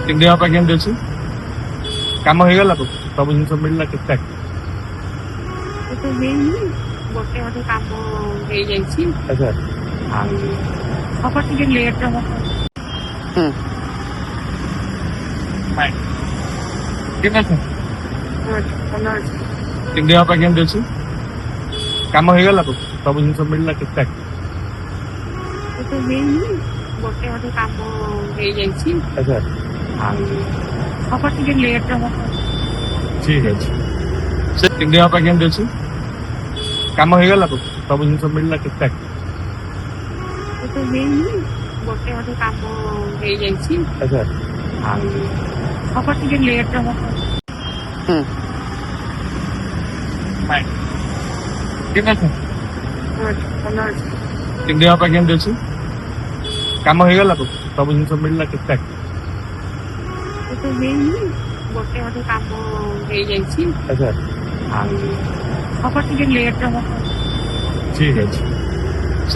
ତିନି ଦିନ ପାଇଁ କେମିତି ଅଛି? କାମ ହେଇଗଲା ତ ସବୁ ଜିନିଷ ମିଳିଲା ଠିକ୍ ଠାକ୍? ତ ହେଇନି, ଗୋଟେ ଗୋଟେ କାମ ହେଇଯାଇଛି। ଆଚ୍ଛା। ଆଉ ହବ ଟିକେ ଲେଟ୍ ହବ। କେମିତି ଅଛି? ଭଲ ଅଛି। ତିନି ଦିନ ପାଇଁ କେମିତି ଅଛି? କାମ ହେଇଗଲା ତ ସବୁ ଜିନିଷ ମିଳିଲା ଠିକ୍ ଠାକ୍? ତ ହେଇନି, ଗୋଟେ ଗୋଟେ କାମ ହେଇଯାଇଛି। ଆଚ୍ଛା। ଆଉ ହବ ଟିକେ ଲେଟ୍ ହବ। ଠିକ୍ ଅଛି। ସେ ତିନି ଦିନ ପାଇଁ କେମିତି ଅଛି? କାମ ହେଇଗଲା ତ ସବୁ ଜିନିଷ ମିଳିଲା ଠିକ୍ ଠାକ୍? ତ ହେଇନି, ଗୋଟେ ଗୋଟେ କାମ ହେଇଯାଇଛି। ଆଚ୍ଛା। ଆଉ ହବ ଟିକେ ଲେଟ୍ ହବ। କେମିତି ଅଛି? ଭଲ ଅଛି। ତିନି ଦିନ ପାଇଁ କେମିତି ଅଛି? କାମ ହେଇଗଲା ତ ସବୁ ଜିନିଷ ମିଳିଲା ଠିକ୍ ଠାକ୍? ତ ହେଇନି, ଗୋଟେ ଗୋଟେ କାମ ହେଇଯାଇଛି। ଆଚ୍ଛା। ଆଉ ହବ ଟିକେ ଲେଟ୍ ହବ। ଠିକ୍ ଅଛି।